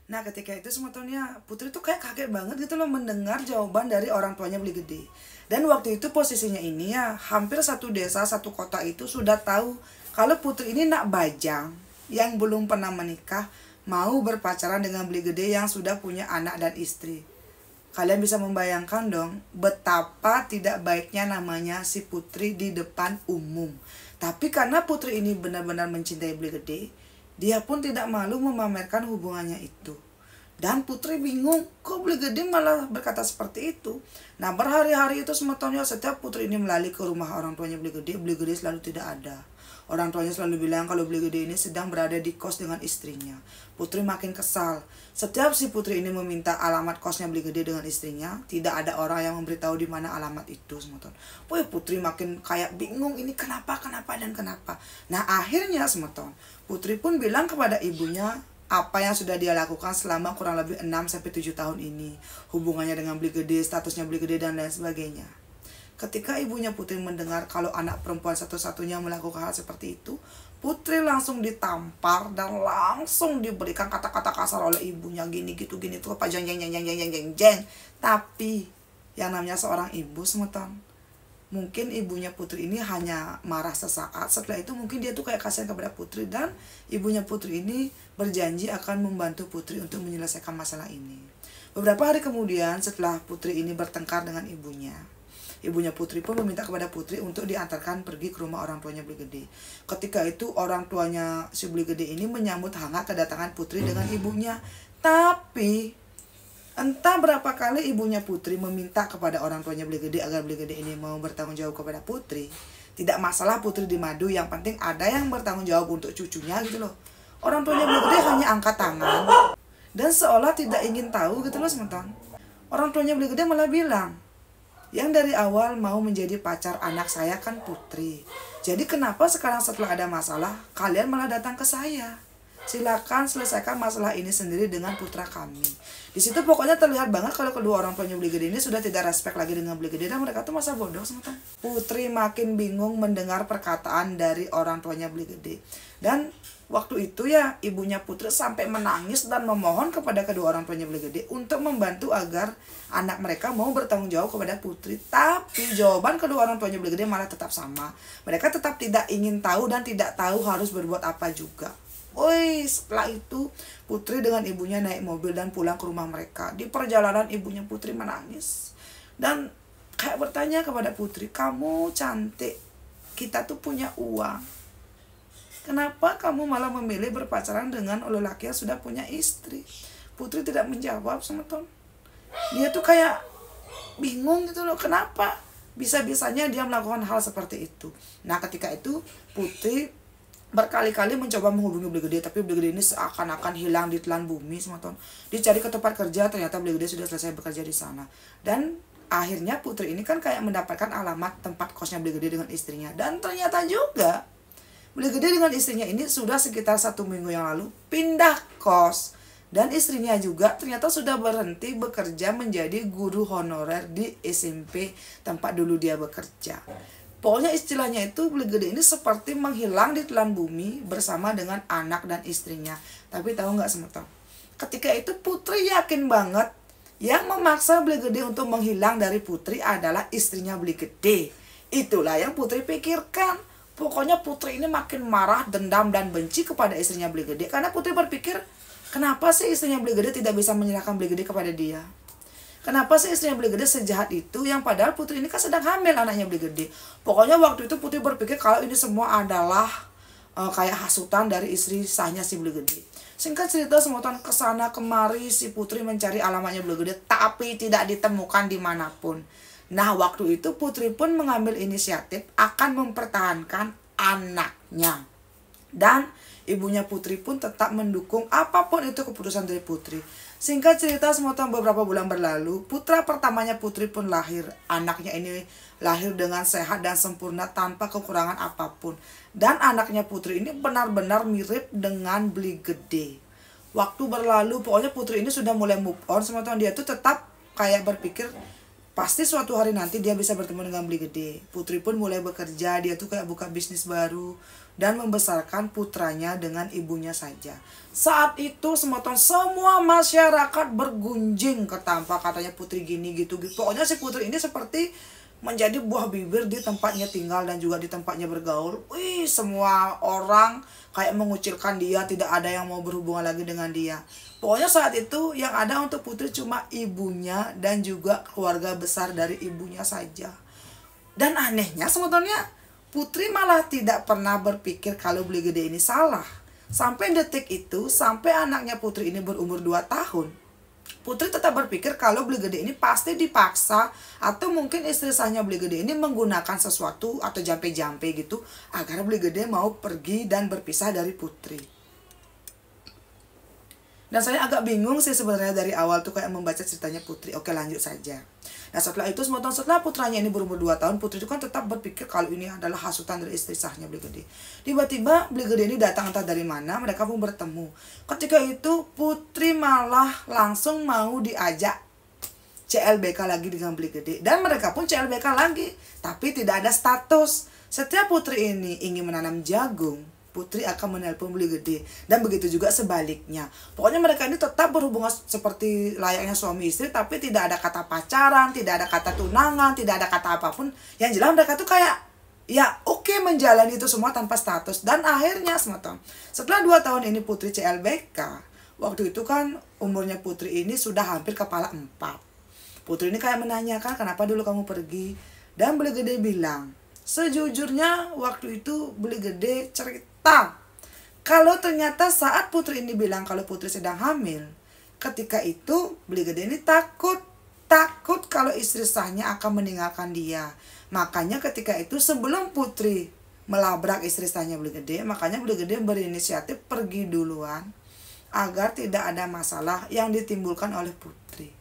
Nah ketika itu sebetulnya Putri tuh kayak kaget banget gitu loh mendengar jawaban dari orang tuanya Beli Gede. Dan waktu itu posisinya ini ya hampir satu desa, satu kota itu sudah tahu kalau Putri ini nak bajang yang belum pernah menikah mau berpacaran dengan Beli Gede yang sudah punya anak dan istri. Kalian bisa membayangkan dong betapa tidak baiknya namanya si Putri di depan umum. Tapi karena Putri ini benar-benar mencintai Beli Gede, dia pun tidak malu memamerkan hubungannya itu. Dan Putri bingung, kok Beli Gede malah berkata seperti itu. Nah berhari-hari itu sebetulnya setiap Putri ini melalui ke rumah orang tuanya Beli Gede selalu tidak ada. Orang tuanya selalu bilang kalau Beli Gede ini sedang berada di kos dengan istrinya. Putri makin kesal. Setiap si Putri ini meminta alamat kosnya Beli Gede dengan istrinya, tidak ada orang yang memberitahu di mana alamat itu, semeton. Putri makin kayak bingung ini kenapa. Nah akhirnya semeton, Putri pun bilang kepada ibunya apa yang sudah dia lakukan selama kurang lebih 6-7 tahun ini. Hubungannya dengan Beli Gede, statusnya Beli Gede dan lain sebagainya. Ketika ibunya Putri mendengar kalau anak perempuan satu-satunya melakukan hal seperti itu, Putri langsung ditampar dan langsung diberikan kata-kata kasar oleh ibunya, gini gitu gini tuh apa jeng. Tapi yang namanya seorang ibu semeton, mungkin ibunya Putri ini hanya marah sesaat. Setelah itu mungkin dia tuh kayak kasihan kepada Putri, dan ibunya Putri ini berjanji akan membantu Putri untuk menyelesaikan masalah ini. Beberapa hari kemudian setelah Putri ini bertengkar dengan ibunya Putri pun meminta kepada Putri untuk diantarkan pergi ke rumah orang tuanya Beli Gede. Ketika itu orang tuanya si Beli Gede ini menyambut hangat kedatangan Putri dengan ibunya. Tapi entah berapa kali ibunya Putri meminta kepada orang tuanya Beli Gede agar Beli Gede ini mau bertanggung jawab kepada Putri. Tidak masalah Putri dimadu, yang penting ada yang bertanggung jawab untuk cucunya gitu loh. Orang tuanya Beli Gede hanya angkat tangan dan seolah tidak ingin tahu gitu loh semeton. Orang tuanya Beli Gede malah bilang, yang dari awal mau menjadi pacar anak saya kan Putri. Jadi kenapa sekarang setelah ada masalah kalian malah datang ke saya? Silakan selesaikan masalah ini sendiri dengan putra kami. Di situ pokoknya terlihat banget kalau kedua orang tuanya Beli Gede ini sudah tidak respect lagi dengan Beli Gede, dan mereka tuh masa bodoh semeton. Putri makin bingung mendengar perkataan dari orang tuanya Beli Gede. Dan waktu itu ya ibunya Putri sampai menangis dan memohon kepada kedua orang tuanya Beli Gede untuk membantu agar anak mereka mau bertanggung jawab kepada Putri. Tapi jawaban kedua orang tuanya Beli Gede malah tetap sama. Mereka tetap tidak ingin tahu dan tidak tahu harus berbuat apa juga. Setelah itu Putri dengan ibunya naik mobil dan pulang ke rumah mereka. Di perjalanan ibunya Putri menangis dan kayak bertanya kepada Putri, kamu cantik, kita tuh punya uang, kenapa kamu malah memilih berpacaran dengan lelaki yang sudah punya istri? Putri tidak menjawab semeton. Dia tuh kayak bingung gitu loh, kenapa bisa-bisanya dia melakukan hal seperti itu. Nah ketika itu Putri berkali-kali mencoba menghubungi Beli Gede, tapi Beli Gede ini seakan-akan hilang di telan bumi semeton. Dicari ke tempat kerja, ternyata Beli Gede sudah selesai bekerja di sana. Dan akhirnya Putri ini kan kayak mendapatkan alamat tempat kosnya Beli Gede dengan istrinya. Dan ternyata juga Beli Gede dengan istrinya ini sudah sekitar 1 minggu yang lalu pindah kos. Dan istrinya juga ternyata sudah berhenti bekerja menjadi guru honorer di SMP tempat dulu dia bekerja. Pokoknya istilahnya itu Beli Gede ini seperti menghilang di telan bumi bersama dengan anak dan istrinya. Tapi tahu nggak semeton? Ketika itu Putri yakin banget yang memaksa Beli Gede untuk menghilang dari Putri adalah istrinya Beli Gede. Itulah yang Putri pikirkan. Pokoknya Putri ini makin marah, dendam, dan benci kepada istrinya Beli Gede. Karena Putri berpikir, kenapa sih istrinya Beli Gede tidak bisa menyerahkan Beli Gede kepada dia? Kenapa sih istrinya Beli Gede sejahat itu, yang padahal Putri ini kan sedang hamil anaknya Beli Gede. Pokoknya waktu itu Putri berpikir kalau ini semua adalah kayak hasutan dari istri sahnya si Beli Gede. Singkat cerita semeton, kesana kemari si Putri mencari alamatnya Beli Gede, tapi tidak ditemukan dimanapun. Nah waktu itu Putri pun mengambil inisiatif akan mempertahankan anaknya. Dan ibunya Putri pun tetap mendukung apapun itu keputusan dari Putri. Singkat cerita semeton, beberapa bulan berlalu, putra pertamanya Putri pun lahir. Anaknya ini lahir dengan sehat dan sempurna tanpa kekurangan apapun. Dan anaknya Putri ini benar-benar mirip dengan Beli Gede. Waktu berlalu, pokoknya Putri ini sudah mulai move on semeton. Dia tuh tetap kayak berpikir pasti suatu hari nanti dia bisa bertemu dengan Beli Gede. Putri pun mulai bekerja, dia tuh kayak buka bisnis baru. dan membesarkan putranya dengan ibunya saja. Saat itu semua masyarakat bergunjing ketampak, katanya putri gini gitu. Pokoknya si putri ini seperti menjadi buah bibir di tempatnya tinggal dan juga di tempatnya bergaul. Wih, semua orang kayak mengucilkan dia, tidak ada yang mau berhubungan lagi dengan dia. Pokoknya saat itu yang ada untuk putri cuma ibunya dan juga keluarga besar dari ibunya saja. Dan anehnya sebetulnya putri malah tidak pernah berpikir kalau Beli Gede ini salah. Sampai detik itu, sampai anaknya putri ini berumur 2 tahun. Putri tetap berpikir kalau Beli Gede ini pasti dipaksa, atau mungkin istri sahnya Beli Gede ini menggunakan sesuatu atau jampe-jampe gitu agar Beli Gede mau pergi dan berpisah dari putri. Dan saya agak bingung sih sebenarnya dari awal tuh kayak membaca ceritanya putri. Oke, lanjut saja. Nah setelah itu, semua tahun setelah putranya ini berumur 2 tahun, putri itu kan tetap berpikir kalau ini adalah hasutan dari istri sahnya Beli Gede. Tiba-tiba Beli Gede ini datang entah dari mana, mereka pun bertemu. Ketika itu putri malah langsung mau diajak CLBK lagi dengan Beli Gede. Dan mereka pun CLBK lagi, tapi tidak ada status. Setiap putri ini ingin menanam jagung, putri akan menelpon Beli Gede. Dan begitu juga sebaliknya. Pokoknya mereka ini tetap berhubungan seperti layaknya suami istri, tapi tidak ada kata pacaran, tidak ada kata tunangan, tidak ada kata apapun. Yang jelas mereka tuh kayak ya oke menjalani itu semua tanpa status. Dan akhirnya setelah 2 tahun ini putri CLBK, waktu itu kan umurnya putri ini sudah hampir kepala 4. Putri ini kayak menanyakan, kenapa dulu kamu pergi? Dan Beli Gede bilang, sejujurnya waktu itu Beli Gede cerita kalau ternyata saat putri ini bilang kalau putri sedang hamil, ketika itu Beli Gede ini takut kalau istri sahnya akan meninggalkan dia. Makanya ketika itu sebelum putri melabrak istri sahnya Beli Gede, makanya Beli Gede berinisiatif pergi duluan agar tidak ada masalah yang ditimbulkan oleh putri.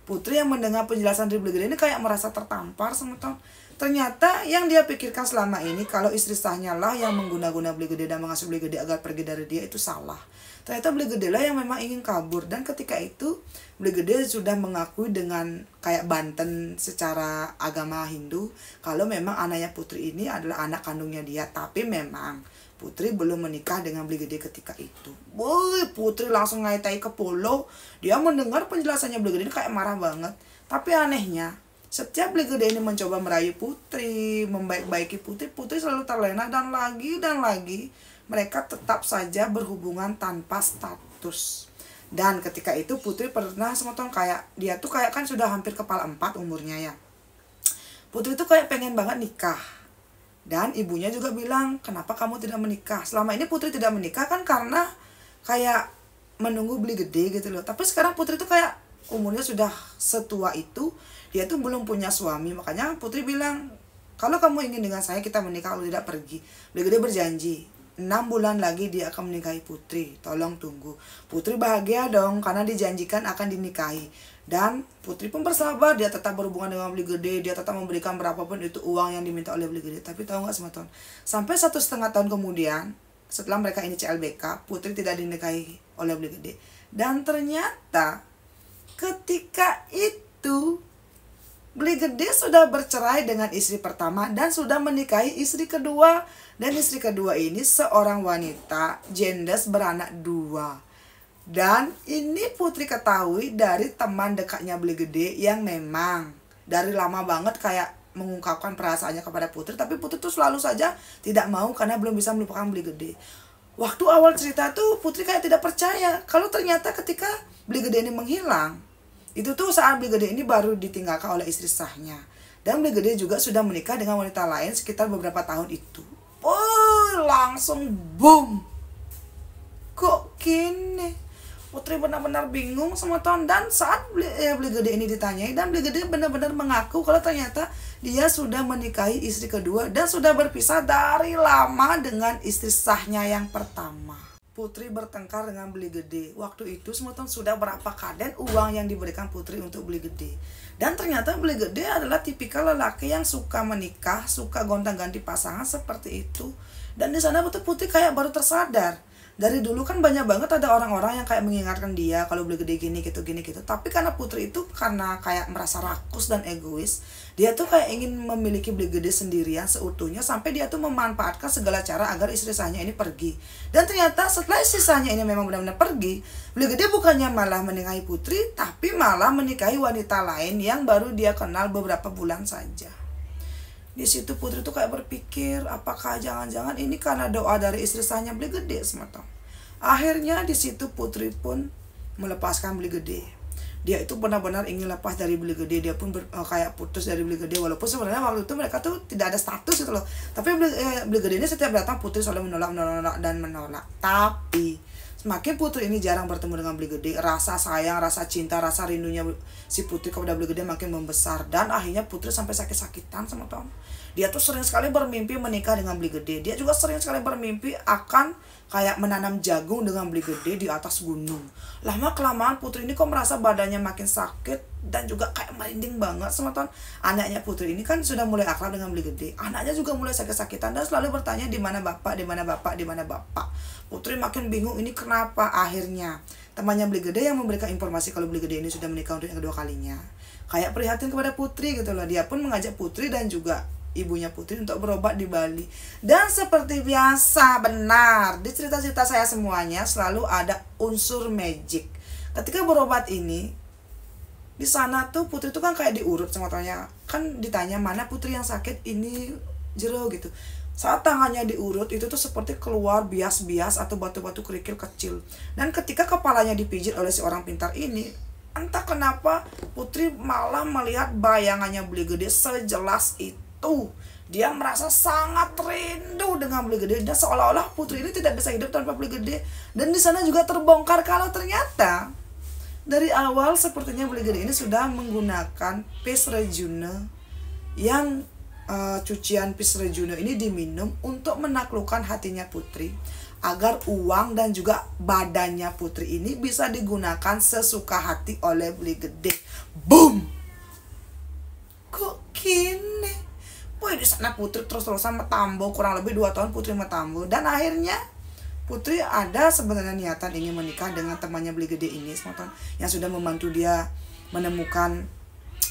Putri yang mendengar penjelasan dari Beli Gede ini kayak merasa tertampar semeton. Ternyata yang dia pikirkan selama ini kalau istri sahnya lah yang mengguna-guna Beli Gede dan mengasuh Beli Gede agar pergi dari dia, itu salah. Ternyata Beli Gede lah yang memang ingin kabur. Dan ketika itu Beli Gede sudah mengakui dengan kayak banten secara agama Hindu kalau memang anaknya putri ini adalah anak kandungnya dia. Tapi memang putri belum menikah dengan Beli Gede ketika itu. Boy, putri langsung ngaitai ke polo. Dia mendengar penjelasannya Beli Gede ini kayak marah banget. Tapi anehnya, setiap Beli Gede ini mencoba merayu putri, membaik-baiki putri, putri selalu terlena dan lagi mereka tetap saja berhubungan tanpa status. Dan ketika itu putri pernah semotong kayak dia tuh kayak kan sudah hampir kepala 4 umurnya ya. Putri tuh kayak pengen banget nikah. Dan ibunya juga bilang, kenapa kamu tidak menikah? Selama ini putri tidak menikah kan karena kayak menunggu Beli Gede gitu loh. Tapi sekarang putri tuh kayak umurnya sudah setua itu, dia tuh belum punya suami. Makanya putri bilang, kalau kamu ingin dengan saya kita menikah, kalau tidak pergi. Beli Gede berjanji 6 bulan lagi dia akan menikahi putri, tolong tunggu. Putri bahagia dong karena dijanjikan akan dinikahi. Dan putri pun bersabar, dia tetap berhubungan dengan Beli Gede, dia tetap memberikan berapapun itu uang yang diminta oleh Beli Gede. Tapi tahu gak semeton, sampai 1,5 tahun kemudian setelah mereka ini CLBK, putri tidak dinikahi oleh Beli Gede. Dan ternyata ketika itu Beli Gede sudah bercerai dengan istri pertama dan sudah menikahi istri kedua. Dan istri kedua ini seorang wanita jendes beranak 2. Dan ini putri ketahui dari teman dekatnya Beli Gede yang memang dari lama banget kayak mengungkapkan perasaannya kepada putri. Tapi putri tuh selalu saja tidak mau karena belum bisa melupakan Beli Gede. Waktu awal cerita tuh putri kayak tidak percaya kalau ternyata ketika Beli Gede ini menghilang, itu tuh saat Beli Gede ini baru ditinggalkan oleh istri sahnya. Dan Beli Gede juga sudah menikah dengan wanita lain sekitar beberapa tahun itu. Oh, langsung boom. Kok gini? Putri benar-benar bingung sama tahun. Dan saat Beli Gede ini ditanyai, dan Beli Gede benar-benar mengaku kalau ternyata dia sudah menikahi istri kedua dan sudah berpisah dari lama dengan istri sahnya yang pertama. Putri bertengkar dengan Beli Gede. Waktu itu semua sudah berapa kaden uang yang diberikan Putri untuk Beli Gede. Dan ternyata Beli Gede adalah tipikal lelaki yang suka menikah, suka gonta-ganti pasangan seperti itu. Dan di sana Putri kayak baru tersadar Dari dulu kan banyak banget ada orang-orang yang kayak mengingatkan dia kalau Beli Gede gini gitu gini gitu. Tapi karena Putri itu karena kayak merasa rakus dan egois, dia tuh kayak ingin memiliki Beli Gede sendirian seutuhnya, sampai dia tuh memanfaatkan segala cara agar istri sahnya ini pergi. Dan ternyata setelah istri sahnya ini memang benar-benar pergi, Beli Gede bukannya malah menikahi Putri, tapi malah menikahi wanita lain yang baru dia kenal beberapa bulan saja. Di situ Putri tuh kayak berpikir, apakah jangan-jangan ini karena doa dari istri sahnya Beli Gede semata. Akhirnya di situ Putri pun melepaskan Beli Gede. Dia itu benar-benar ingin lepas dari Beli Gede. Dia pun kayak putus dari Beli Gede, walaupun sebenarnya waktu itu mereka tuh tidak ada status gitu loh. Tapi Beli Gede ini setiap datang Putri selalu menolak dan menolak. Tapi semakin Putri ini jarang bertemu dengan Beli Gede, rasa sayang, rasa cinta, rasa rindunya si Putri kepada Beli Gede makin membesar. Dan akhirnya Putri sampai sakit-sakitan sama Tom. Dia tuh sering sekali bermimpi menikah dengan Beli Gede. Dia juga sering sekali bermimpi akan kayak menanam jagung dengan Beli Gede di atas gunung. Lama-kelamaan Putri ini kok merasa badannya makin sakit dan juga kayak merinding banget sama Tom. Anaknya Putri ini kan sudah mulai akrab dengan Beli Gede. Anaknya juga mulai sakit-sakitan dan selalu bertanya, di mana bapak, di mana bapak, di mana bapak. Putri makin bingung ini kenapa. Akhirnya temannya Beli Gede yang memberikan informasi kalau Beli Gede ini sudah menikah untuk yang kedua kalinya. Kayak prihatin kepada Putri gitu loh. Dia pun mengajak Putri dan juga ibunya Putri untuk berobat di Bali. Dan seperti biasa, benar, di cerita-cerita saya semuanya selalu ada unsur magic. Ketika berobat ini, di sana tuh Putri tuh kan kayak diurut sama temannya. Kan ditanya, mana Putri yang sakit ini jero gitu. Saat tangannya diurut, itu tuh seperti keluar bias-bias atau batu-batu kerikil kecil. Dan ketika kepalanya dipijit oleh si orang pintar ini, entah kenapa Putri malah melihat bayangannya Beli Gede sejelas itu. Dia merasa sangat rindu dengan Beli Gede, dan seolah-olah Putri ini tidak bisa hidup tanpa Beli Gede. Dan di sana juga terbongkar kalau ternyata dari awal sepertinya Beli Gede ini sudah menggunakan Peace Rejuve yang cucian Peace Rejuve ini diminum untuk menaklukkan hatinya Putri, agar uang dan juga badannya Putri ini bisa digunakan sesuka hati oleh Beli Gede. Boom! Kok gini? Wih, di sana Putri terus-terusan metambo, kurang lebih 2 tahun Putri metambo. Dan akhirnya Putri ada sebenarnya niatan ingin menikah dengan temannya Beli Gede ini, yang sudah membantu dia menemukan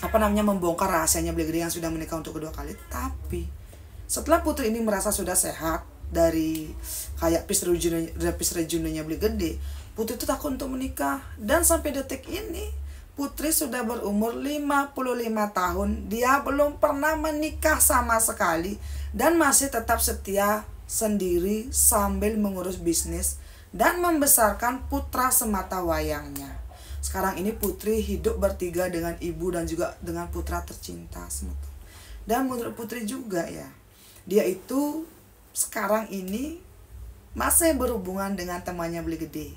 membongkar rahasianya Beli Gede yang sudah menikah untuk kedua kali. Tapi setelah Putri ini merasa sudah sehat dari kayak Peace Rejuve-nya Beli Gede, Putri itu takut untuk menikah. Dan sampai detik ini Putri sudah berumur 55 tahun. Dia belum pernah menikah sama sekali dan masih tetap setia sendiri sambil mengurus bisnis dan membesarkan putra semata wayangnya. Sekarang ini Putri hidup bertiga dengan ibu dan juga dengan putra tercinta. Dan menurut Putri juga ya, dia itu sekarang ini masih berhubungan dengan temannya Beli Gede.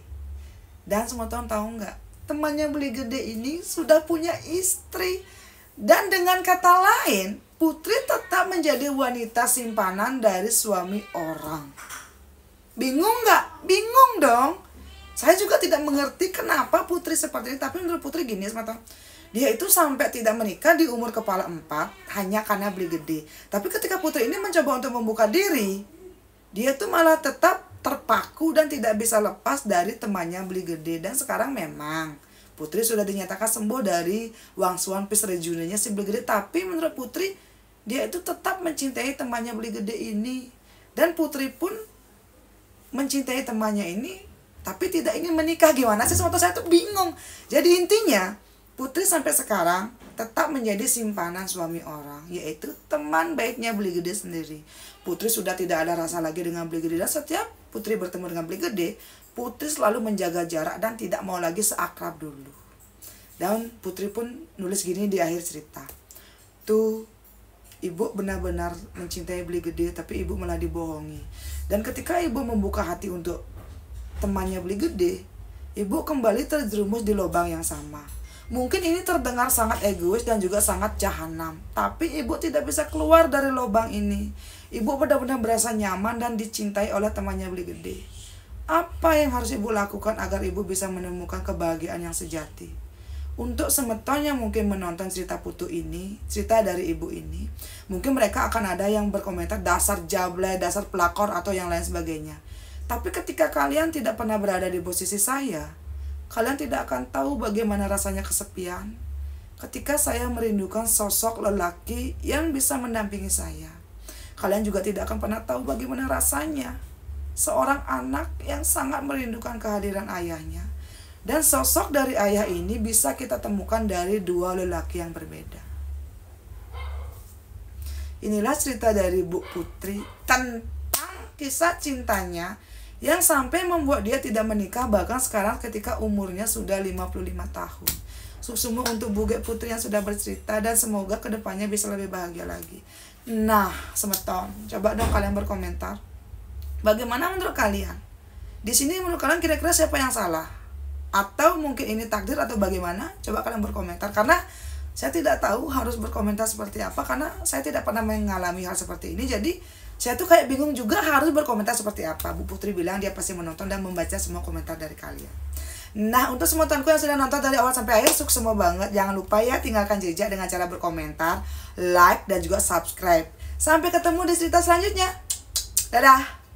Dan semua tahun tahu nggak? Temannya Beli Gede ini sudah punya istri. Dan dengan kata lain, Putri tetap menjadi wanita simpanan dari suami orang. Bingung nggak? Bingung dong. Saya juga tidak mengerti kenapa Putri seperti ini. Tapi menurut Putri gini, dia itu sampai tidak menikah di umur kepala 4 hanya karena Beli Gede. Tapi ketika Putri ini mencoba untuk membuka diri, dia tuh malah tetap terpaku dan tidak bisa lepas dari temannya Beli Gede. Dan sekarang memang Putri sudah dinyatakan sembuh dari wangsuan Peace Rejuve-nya si Beli Gede. Tapi menurut Putri, dia itu tetap mencintai temannya Beli Gede ini. Dan Putri pun mencintai temannya ini, tapi tidak ingin menikah. Gimana sih? Saya tuh bingung. Jadi intinya, Putri sampai sekarang tetap menjadi simpanan suami orang, yaitu teman baiknya Beli Gede sendiri. Putri sudah tidak ada rasa lagi dengan Beli Gede. Dan setiap Putri bertemu dengan Beli Gede, Putri selalu menjaga jarak dan tidak mau lagi seakrab dulu. Dan Putri pun nulis gini di akhir cerita. Tuh, ibu benar-benar mencintai Beli Gede, tapi ibu malah dibohongi. Dan ketika ibu membuka hati untuk temannya Beli Gede, ibu kembali terjerumus di lubang yang sama. Mungkin ini terdengar sangat egois dan juga sangat jahanam, tapi ibu tidak bisa keluar dari lubang ini. Ibu benar-benar berasa nyaman dan dicintai oleh temannya Beli Gede. Apa yang harus ibu lakukan agar ibu bisa menemukan kebahagiaan yang sejati? Untuk semeton yang mungkin menonton cerita Putu ini, cerita dari ibu ini, mungkin mereka akan ada yang berkomentar dasar jablay, dasar pelakor atau yang lain sebagainya. Tapi ketika kalian tidak pernah berada di posisi saya, kalian tidak akan tahu bagaimana rasanya kesepian ketika saya merindukan sosok lelaki yang bisa mendampingi saya. Kalian juga tidak akan pernah tahu bagaimana rasanya seorang anak yang sangat merindukan kehadiran ayahnya. Dan sosok dari ayah ini bisa kita temukan dari dua lelaki yang berbeda. Inilah cerita dari Bu Putri tentang kisah cintanya yang sampai membuat dia tidak menikah bahkan sekarang ketika umurnya sudah 55 tahun. Sukses untuk Bu Putri yang sudah bercerita dan semoga kedepannya bisa lebih bahagia lagi. Nah, semeton, coba dong kalian berkomentar. Bagaimana menurut kalian? Di sini menurut kalian kira-kira siapa yang salah? Atau mungkin ini takdir atau bagaimana? Coba kalian berkomentar, karena saya tidak tahu harus berkomentar seperti apa karena saya tidak pernah mengalami hal seperti ini. Jadi saya tuh kayak bingung juga harus berkomentar seperti apa. Bu Putri bilang dia pasti menonton dan membaca semua komentar dari kalian. Nah, untuk semua temanku yang sudah nonton dari awal sampai akhir, sukses semua banget. Jangan lupa ya tinggalkan jejak dengan cara berkomentar, like, dan juga subscribe. Sampai ketemu di cerita selanjutnya. Dadah.